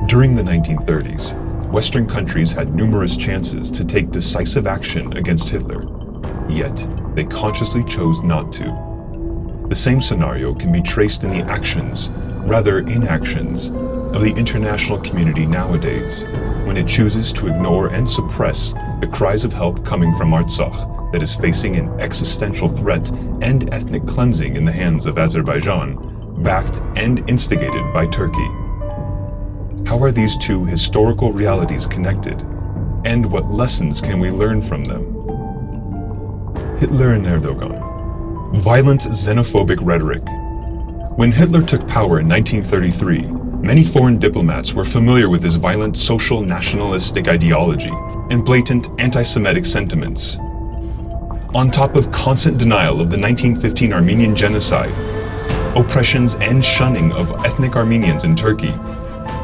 During the 1930s, Western countries had numerous chances to take decisive action against Hitler, yet they consciously chose not to. The same scenario can be traced in the actions, rather inactions, of the international community nowadays, when it chooses to ignore and suppress the cries of help coming from Artsakh that is facing an existential threat and ethnic cleansing in the hands of Azerbaijan, backed and instigated by Turkey. How are these two historical realities connected, and what lessons can we learn from them? Hitler and Erdogan. Violent xenophobic rhetoric. When Hitler took power in 1933, many foreign diplomats were familiar with his violent social nationalistic ideology and blatant anti-Semitic sentiments. On top of constant denial of the 1915 Armenian Genocide, oppressions and shunning of ethnic Armenians in Turkey,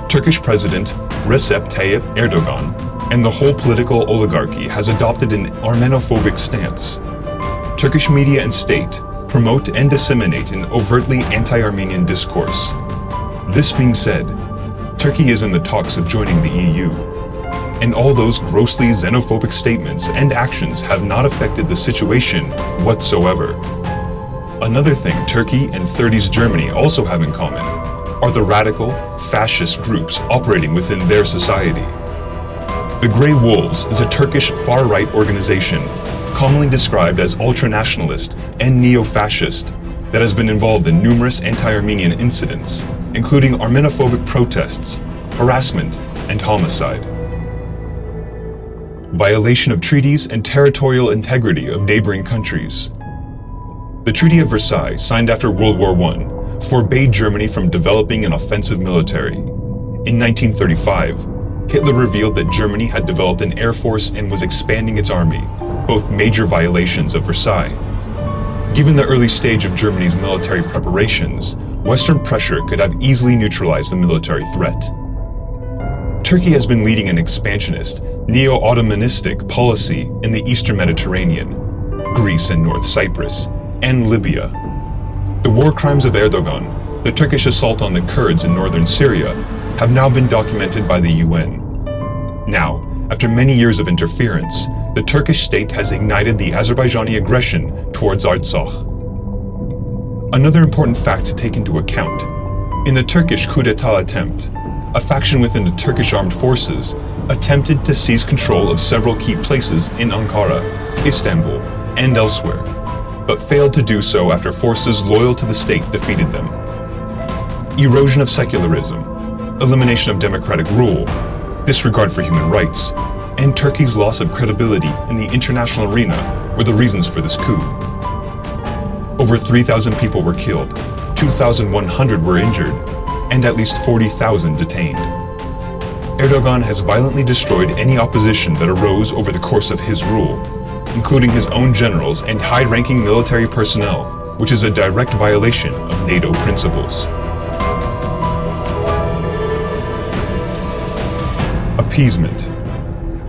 Turkish President Recep Tayyip Erdogan and the whole political oligarchy has adopted an Armenophobic stance. Turkish media and state promote and disseminate an overtly anti-Armenian discourse. This being said, Turkey is in the talks of joining the EU, and all those grossly xenophobic statements and actions have not affected the situation whatsoever. Another thing Turkey and 30s Germany also have in common are the radical, fascist groups operating within their society. The Grey Wolves is a Turkish far-right organization, commonly described as ultranationalist and neo-fascist, that has been involved in numerous anti-Armenian incidents, including Armenophobic protests, harassment, and homicide. Violation of treaties and territorial integrity of neighboring countries. The Treaty of Versailles, signed after World War I, forbade Germany from developing an offensive military. In 1935, Hitler revealed that Germany had developed an air force and was expanding its army, both major violations of Versailles. Given the early stage of Germany's military preparations, Western pressure could have easily neutralized the military threat. Turkey has been leading an expansionist, neo-Ottomanistic policy in the Eastern Mediterranean, Greece and North Cyprus, and Libya. The war crimes of Erdogan, the Turkish assault on the Kurds in northern Syria, have now been documented by the UN. Now, after many years of interference, the Turkish state has ignited the Azerbaijani aggression towards Artsakh. Another important fact to take into account: in the Turkish coup d'etat attempt, a faction within the Turkish armed forces attempted to seize control of several key places in Ankara, Istanbul, and elsewhere, but failed to do so after forces loyal to the state defeated them. Erosion of secularism, elimination of democratic rule, disregard for human rights, and Turkey's loss of credibility in the international arena were the reasons for this coup. Over 3,000 people were killed, 2,100 were injured, and at least 40,000 detained. Erdogan has violently destroyed any opposition that arose over the course of his rule, including his own generals and high-ranking military personnel, which is a direct violation of NATO principles. Appeasement.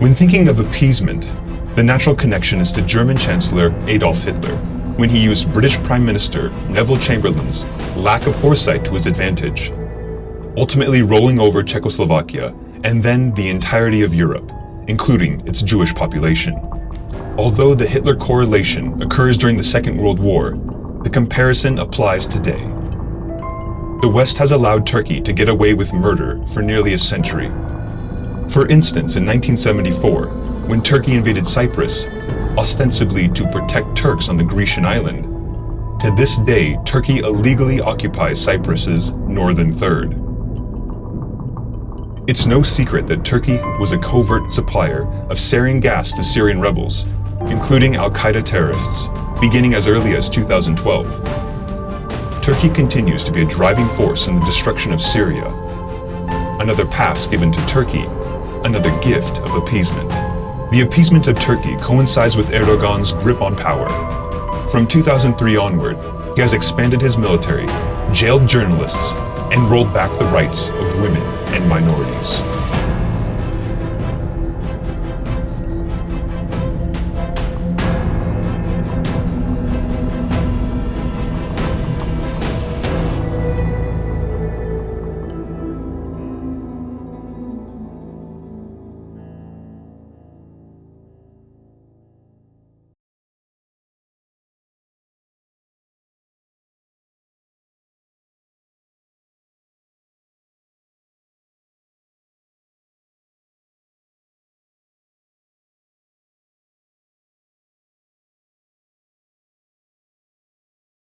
When thinking of appeasement, the natural connection is to German Chancellor Adolf Hitler, when he used British Prime Minister Neville Chamberlain's lack of foresight to his advantage, ultimately rolling over Czechoslovakia and then the entirety of Europe, including its Jewish population. Although the Hitler correlation occurs during the Second World War, the comparison applies today. The West has allowed Turkey to get away with murder for nearly a century. For instance, in 1974, when Turkey invaded Cyprus, ostensibly to protect Turks on the Grecian island, to this day, Turkey illegally occupies Cyprus's northern third. It's no secret that Turkey was a covert supplier of sarin gas to Syrian rebels, including Al-Qaeda terrorists, beginning as early as 2012. Turkey continues to be a driving force in the destruction of Syria. Another pass given to Turkey, another gift of appeasement. The appeasement of Turkey coincides with Erdogan's grip on power. From 2003 onward, he has expanded his military, jailed journalists, and rolled back the rights of women and minorities.